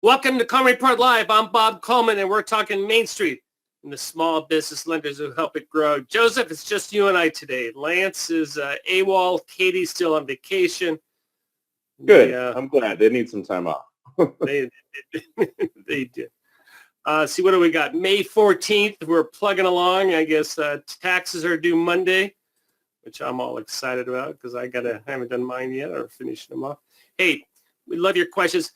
Welcome to Coleman Report Live. I'm Bob Coleman, and we're talking Main Street and the small business lenders who help it grow. Joseph, it's just you and I today. Lance is AWOL. Katie's still on vacation. Good. I'm glad. They need some time off. they did. See, what do we got? May 14th. We're plugging along. I guess taxes are due Monday, which I'm all excited about because I haven't done mine yet or finishing them off. Hey, we love your questions.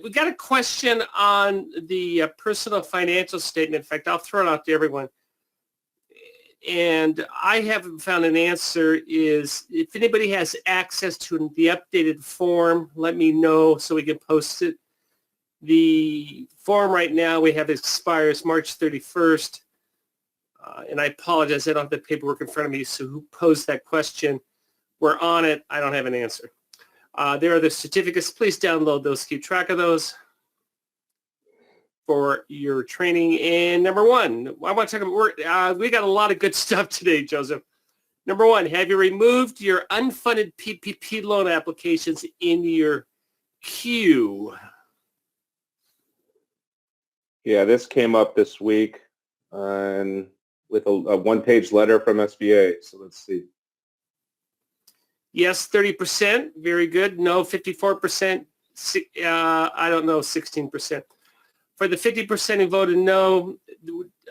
We got a question on the personal financial statement. In fact, I'll throw it out to everyone. And I haven't found an answer. Is if anybody has access to the updated form, let me know so we can post it. The form right now we have expires March 31st. And I apologize, I don't have the paperwork in front of me, so who posed that question? We're on it. I don't have an answer. There are the certificates. Please download those. Keep track of those for your training. And number one, I want to talk about, we got a lot of good stuff today, Joseph. Number one, have you removed your unfunded PPP loan applications in your queue? Yeah, this came up this week and with a one-page letter from SBA. So let's see. Yes, 30%. Very good. No, 54%. I don't know, 16%. For the 50% who voted no,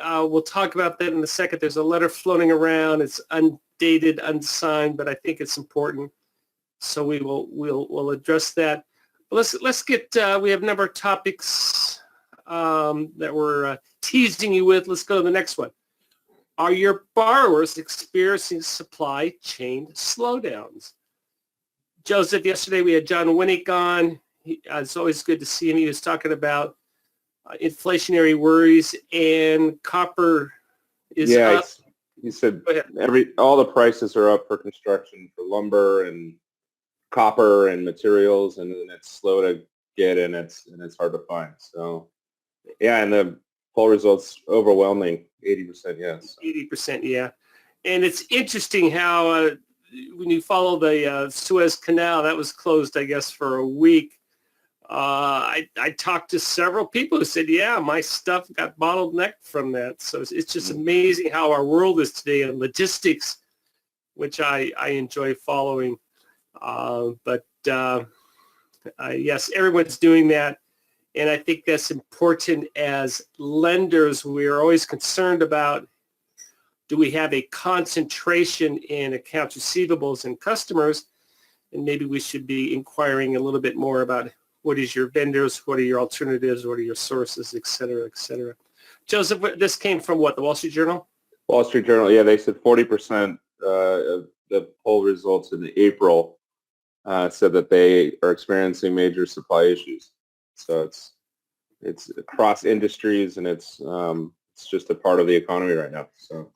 we'll talk about that in a second. There's a letter floating around. It's undated, unsigned, but I think it's important. So we'll address that. But let's get. We have a number of topics that we're teasing you with. Let's go to the next one. Are your borrowers experiencing supply chain slowdowns? Joseph, yesterday we had John Winnick on. It's always good to see him. He was talking about inflationary worries, and copper is up. He said all the prices are up for construction, for lumber and copper and materials, and it's slow to get and it's hard to find. So, yeah, and the poll results overwhelming, 80% yes. 80%, yeah. And it's interesting how when you follow the Suez Canal, that was closed, I guess, for a week. I talked to several people who said, yeah, my stuff got bottlenecked from that. So it's just amazing how our world is today in logistics, which I enjoy following. Yes, everyone's doing that. And I think that's important as lenders. We are always concerned about, do we have a concentration in accounts receivables and customers? And maybe we should be inquiring a little bit more about what is your vendors, what are your alternatives, what are your sources, et cetera, et cetera. Joseph, this came from what, the Wall Street Journal? Wall Street Journal, yeah, they said 40% of the poll results in April said that they are experiencing major supply issues. So it's across industries, and it's just a part of the economy right now. So.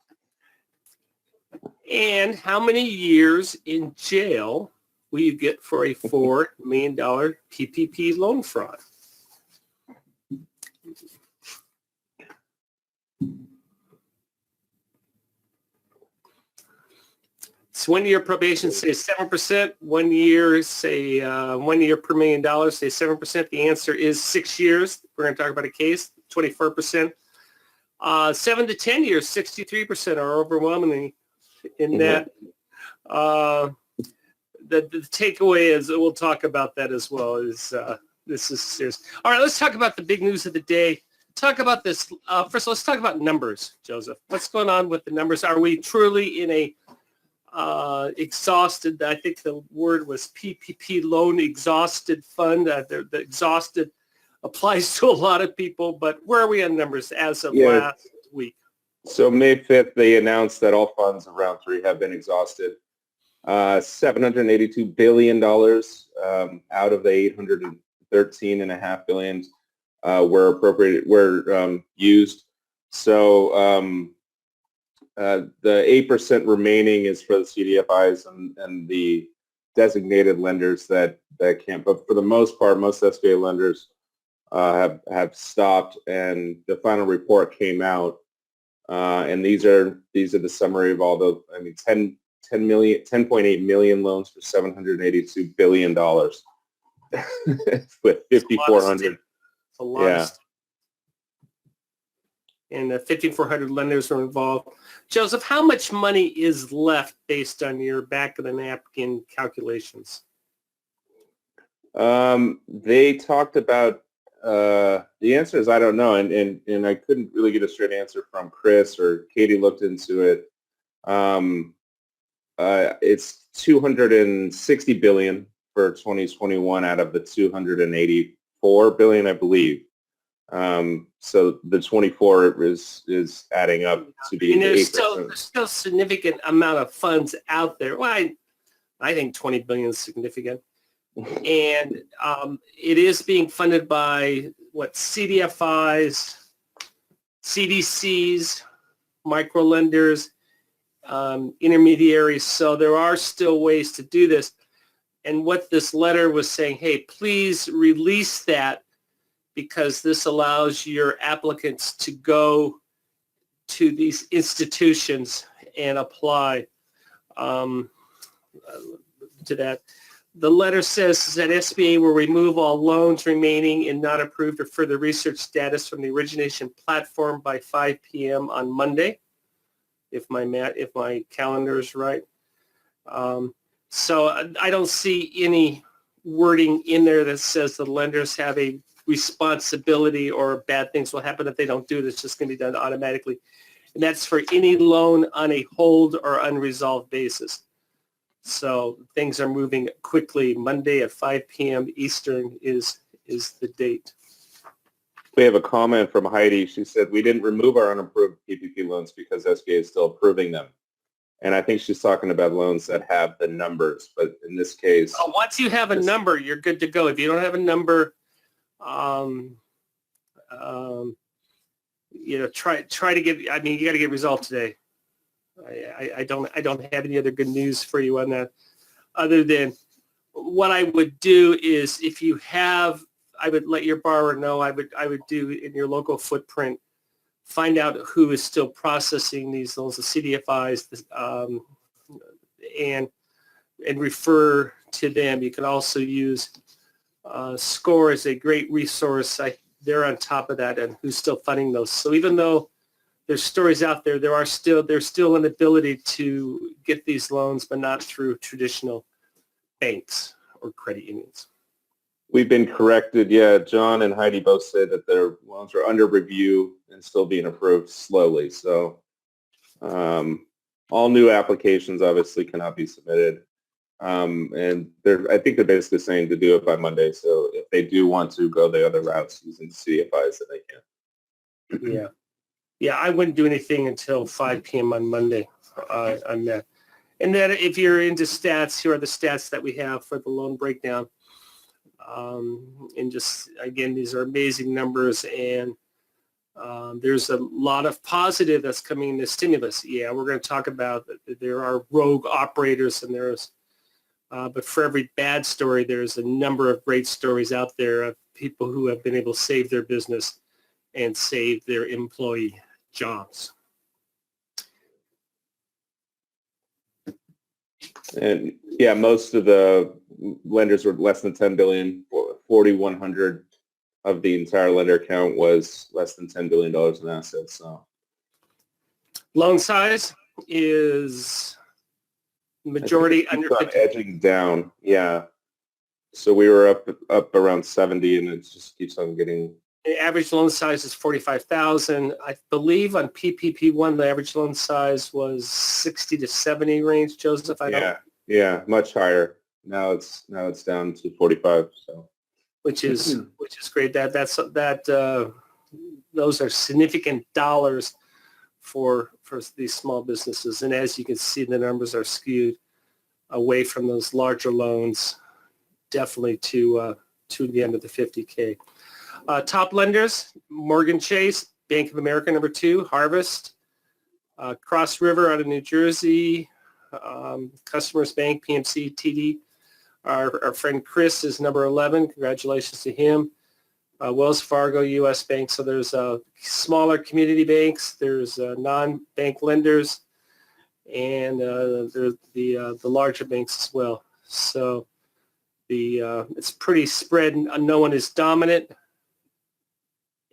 And how many years in jail will you get for a $4 million PPP loan fraud? So 1 year probation, say 7%. 1 year, say 1 year per $1 million, say 7%. The answer is 6 years. We're going to talk about a case, 24%. 7 to 10 years, 63% are overwhelmingly in that. The takeaway is, we'll talk about that as well, is this is serious. All right, let's talk about the big news of the day. Talk about this. First, let's talk about numbers, Joseph. What's going on with the numbers? Are we truly in a exhausted, I think the word was PPP loan exhausted fund? The exhausted applies to a lot of people, but where are we on numbers as of last week? So May 5th, they announced that all funds of round 3 have been exhausted. $782 billion out of the $813.5 billion were used. So the 8% remaining is for the CDFIs and the designated lenders that can't. But for the most part, most SBA lenders have stopped, and the final report came out. And these are the summary of all the, 10.8 million loans for $782 billion with 5,400 It's a lot of stuff. And 5,400 lenders are involved. Joseph, how much money is left based on your back of the napkin calculations? They talked about, the answer is I don't know, and I couldn't really get a straight answer from Chris, or Katie looked into it. It's 260 billion for 2021 out of the 284 billion, I believe. So the 24 is adding up to be, and there's 8%. still significant amount of funds out there. Well, I think 20 billion is significant. And it is being funded by CDFIs, CDCs, micro lenders, intermediaries. So there are still ways to do this. And what this letter was saying, hey, please release that, because this allows your applicants to go to these institutions and apply to that. The letter says that SBA will remove all loans remaining and not approved or further research status from the origination platform by 5 p.m. on Monday, if my calendar is right. So I don't see any wording in there that says the lenders have a responsibility or bad things will happen if they don't do it. It's just going to be done automatically. And that's for any loan on a hold or unresolved basis. So things are moving quickly. Monday at 5 p.m. Eastern is the date. We have a comment from Heidi. She said, we didn't remove our unapproved PPP loans because SBA is still approving them. And I think she's talking about loans that have the numbers. But in this case... once you have a number, you're good to go. If you don't have a number, try to get, you got to get resolved today. I don't have any other good news for you on that, other than what I would do is, if you have, I would let your borrower know. I would do in your local footprint, find out who is still processing these loans, the CDFIs, and refer to them. You can also use SCORE as a great resource. They're on top of that, and who's still funding those. So even though there's stories out there, there's still an ability to get these loans, but not through traditional banks or credit unions. We've been corrected. Yeah, John and Heidi both said that their loans are under review and still being approved slowly. So all new applications obviously cannot be submitted. And I think they're basically saying to do it by Monday. So if they do want to go the other routes using CDFIs, then they can. Yeah. Yeah, I wouldn't do anything until 5 p.m. on Monday on that. And then if you're into stats, here are the stats that we have for the loan breakdown. And just, again, these are amazing numbers. And there's a lot of positive that's coming in the stimulus. Yeah, we're going to talk about that there are rogue operators, and but for every bad story, there's a number of great stories out there of people who have been able to save their business and save their employee jobs. And yeah, most of the lenders were less than 10 billion. 4,100 of the entire lender count was less than $10 billion in assets. So loan size is majority under 50. Edging down. Yeah. So we were up around 70, and it just keeps on getting. The average loan size is 45,000. I believe on PPP1, the average loan size was 60 to 70 range. Joseph, yeah, much higher. Now it's down to 45. So, which is great. Those are significant dollars for these small businesses. And as you can see, the numbers are skewed away from those larger loans, definitely to the end of the 50K. Top lenders: Morgan Chase, Bank of America, number 2, Harvest, Cross River out of New Jersey, Customers Bank, PNC, TD. Our friend Chris is number 11. Congratulations to him. Wells Fargo, U.S. Bank. So there's smaller community banks. There's non-bank lenders, and there's the larger banks as well. So it's pretty spread. No one is dominant.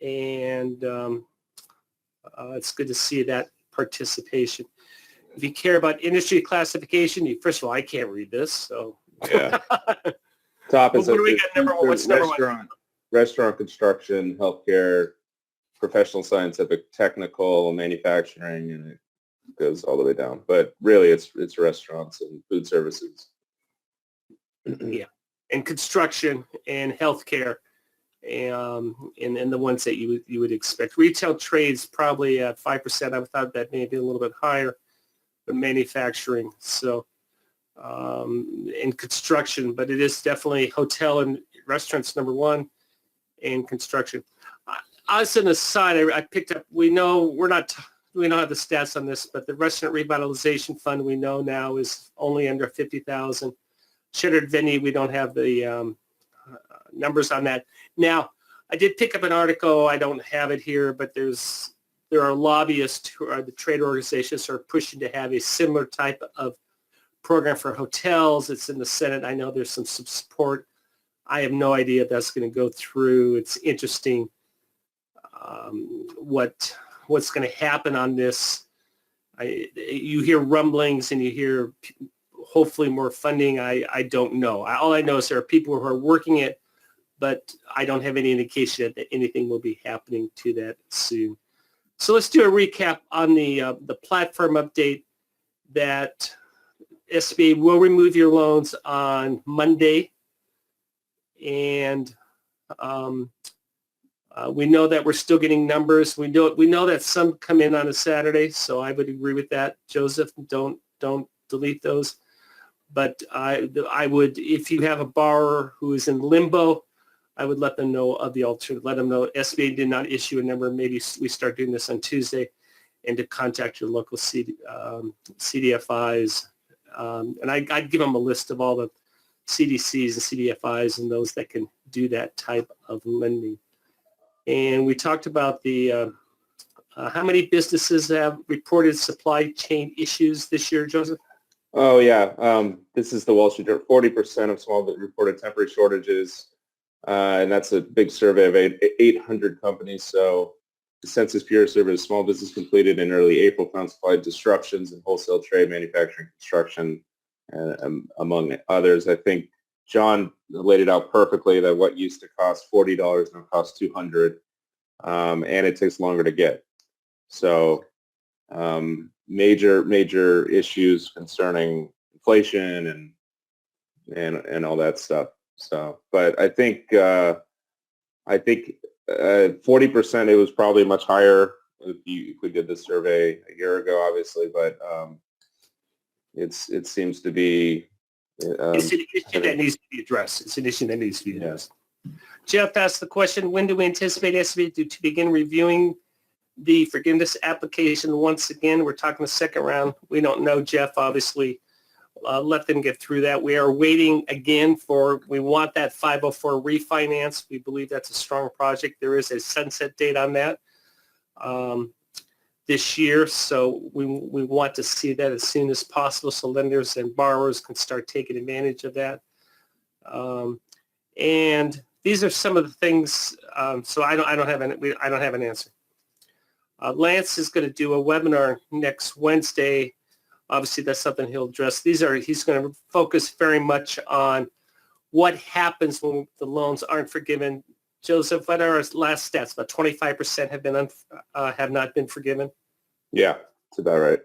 and it's good to see that participation. If you care about industry classification, first of all, I can't read this, so. Yeah. Top is what do we got number one? What's number one? Restaurant, construction, healthcare, professional, scientific, technical, manufacturing, and it goes all the way down. But really, it's restaurants and food services. Yeah, and construction and healthcare, and the ones that you would expect. Retail trades probably at 5%. I thought that may be a little bit higher, but manufacturing. So, and construction, but it is definitely hotel and restaurants number one, and construction. As an aside, I picked up. We don't have the stats on this, but the restaurant revitalization fund we know now is only under 50,000. Shuttered venue, we don't have the numbers on that. Now, I did pick up an article. I don't have it here, but there are lobbyists who are the trade organizations who are pushing to have a similar type of program for hotels. It's in the Senate. I know there's some support. I have no idea if that's going to go through. It's interesting what's going to happen on this. You hear rumblings and you hear hopefully more funding. I don't know. All I know is there are people who are working it, but I don't have any indication that anything will be happening to that soon. So let's do a recap on the platform update that SBA will remove your loans on Monday. And we know that we're still getting numbers. We know that some come in on a Saturday, so I would agree with that. Joseph, don't delete those. But I would, if you have a borrower who is in limbo, I would let them know of the alternative. Let them know SBA did not issue a number. Maybe we start doing this on Tuesday, and to contact your local CDFIs. And I'd give them a list of all the CDCs and CDFIs and those that can do that type of lending. And we talked about the how many businesses have reported supply chain issues this year, Joseph? Oh, yeah. This is the Wall Street Journal. 40% of small business reported temporary shortages, and that's a big survey of 800 companies. So the Census Bureau survey of small business completed in early April found supply disruptions in wholesale trade, manufacturing, construction, among others. I think John laid it out perfectly that what used to cost $40 now costs $200, and it takes longer to get. So major issues concerning inflation and all that stuff. So, but I think 40%, it was probably much higher if we did this survey a year ago, obviously, but it seems to be it's an issue that needs to be addressed. It's an issue that needs to be addressed. Jeff asked the question, when do we anticipate SBA to begin reviewing the forgiveness application? Once again, we're talking the second round. We don't know, Jeff, obviously. Let them get through that. We are waiting again we want that 504 refinance. We believe that's a strong project. There is a sunset date on that this year, so we want to see that as soon as possible so lenders and borrowers can start taking advantage of that. And these are some of the things. So I don't have an answer. Lance is going to do a webinar next Wednesday. Obviously, that's something he'll address. He's going to focus very much on what happens when the loans aren't forgiven. Joseph, what are our last stats? About 25% have not been forgiven. Yeah, that's about right.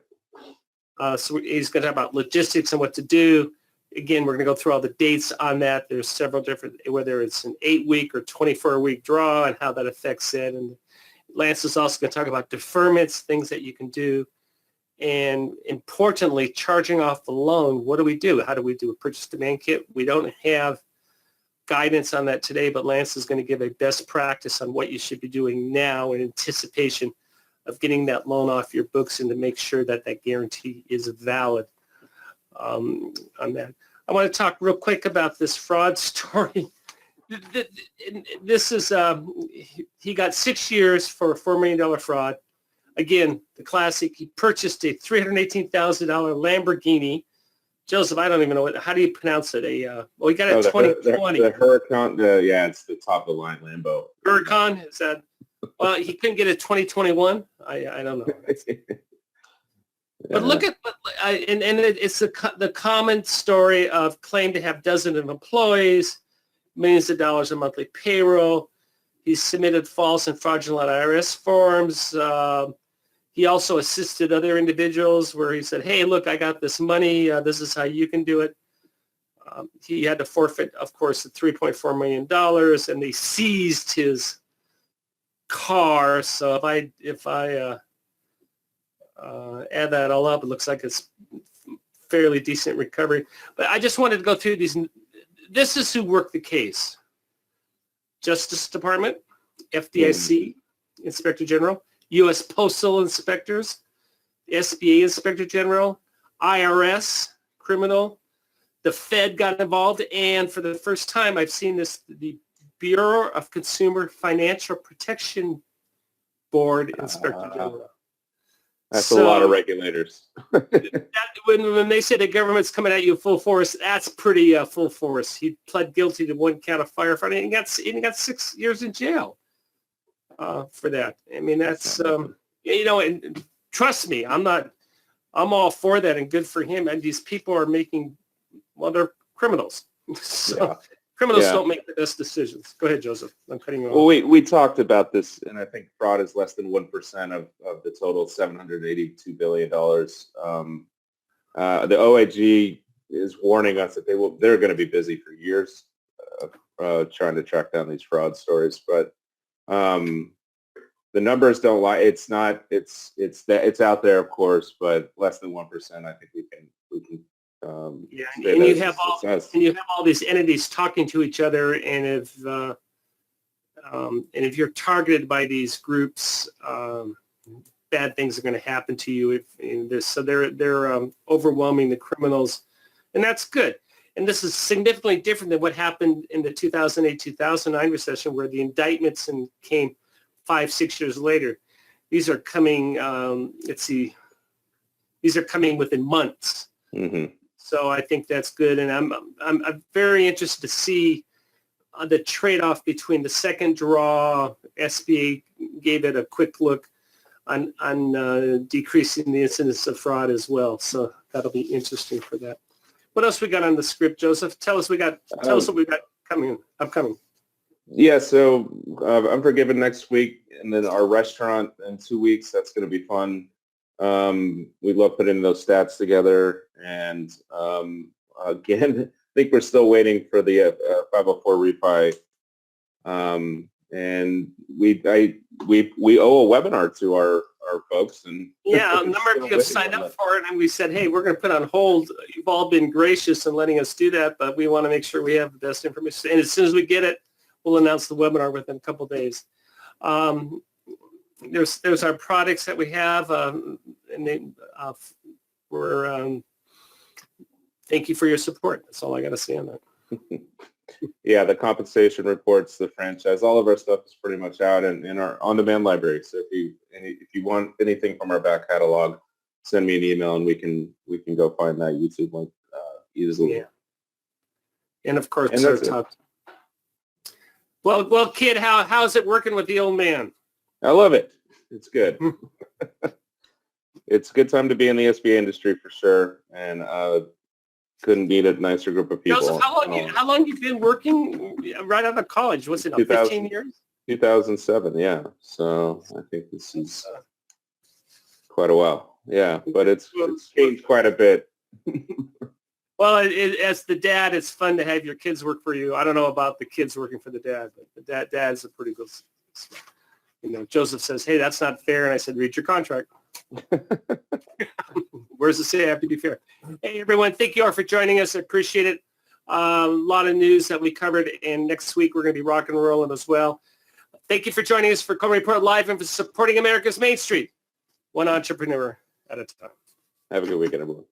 So he's going to talk about logistics and what to do. Again, we're going to go through all the dates on that. There's several different, whether it's an 8-week or 24-week draw and how that affects it. And Lance is also going to talk about deferments, things that you can do. And importantly, charging off the loan. What do we do? How do we do a purchase demand kit? We don't have guidance on that today, but Lance is going to give a best practice on what you should be doing now in anticipation of getting that loan off your books and to make sure that that guarantee is valid on that. I want to talk real quick about this fraud story. This is, he got 6 years for a $4 million fraud. Again, the classic, he purchased a $318,000 Lamborghini. Joseph, I don't even know how do you pronounce it? He got it 2020. The Huracan, it's the top of the line Lambo. Huracan, is that? Well, he couldn't get a 2021. I don't know. But look at, it's the common story of claim to have dozens of employees, millions of dollars in monthly payroll. He submitted false and fraudulent IRS forms. He also assisted other individuals where he said, hey, look, I got this money. This is how you can do it. He had to forfeit, of course, the $3.4 million, and they seized his car. So if I add that all up, it looks like it's fairly decent recovery. But I just wanted to go through these. This is who worked the case. Justice Department, FDIC, Inspector General, U.S. Postal Inspectors, SBA Inspector General, IRS, criminal. The Fed got involved, and for the first time I've seen this, the Bureau of Consumer Financial Protection Board Inspector General. That's a lot of regulators. When they say the government's coming at you full force, that's pretty full force. He pled guilty to one count of firefighting and got 6 years in jail for that. I mean, that's, and trust me, I'm all for that and good for him. And these people are making, well, they're criminals. So criminals don't make the best decisions. Go ahead, Joseph. I'm cutting you off. Well, we talked about this, and I think fraud is less than 1% of the total $782 billion. The OIG is warning us that they're going to be busy for years trying to track down these fraud stories. But the numbers don't lie. It's out there, of course, but less than 1%. I think we can. And you have all these entities talking to each other, and if you're targeted by these groups, bad things are going to happen to you. So they're overwhelming the criminals, and that's good. And this is significantly different than what happened in the 2008-2009 recession, where the indictments came 5-6 years later. These are coming. These are coming within months. Mm-hmm. So I think that's good, and I'm very interested to see the trade-off between the second draw. SBA gave it a quick look on decreasing the incidence of fraud as well. So that'll be interesting for that. What else we got on the script, Joseph? Tell us what we got upcoming. Yeah, so Unforgiven next week, and then our restaurant in 2 weeks. That's going to be fun. We love putting those stats together, and again, I think we're still waiting for the 504 refi, and we owe a webinar to our folks, and a number of you have signed up for it, and we said, hey, we're going to put on hold. You've all been gracious in letting us do that, but we want to make sure we have the best information, and as soon as we get it, we'll announce the webinar within a couple of days. There's our products that we have, and thank you for your support. That's all I got to say on that. Yeah, the compensation reports, the franchise, all of our stuff is pretty much out in our on-demand library. So if you want anything from our back catalog, send me an email and we can go find that YouTube link easily. Yeah. And of course, well, kid, how's it working with the old man? I love it. It's good. It's a good time to be in the SBA industry for sure, and couldn't beat a nicer group of people. Joseph, how long you been working right out of college? What's it, 15 years? 2007, yeah. So I think this is quite a while. Yeah, but it's changed quite a bit. Well, as the dad, it's fun to have your kids work for you. I don't know about the kids working for the dad, but the dad's a pretty good. Joseph says, hey, that's not fair. And I said, read your contract. Where does it say I have to be fair? Hey, everyone, thank you all for joining us. I appreciate it. A lot of news that we covered, and next week we're going to be rock and rolling as well. Thank you for joining us for Coleman Report Live and for supporting America's Main Street, one entrepreneur at a time. Have a good weekend, everyone.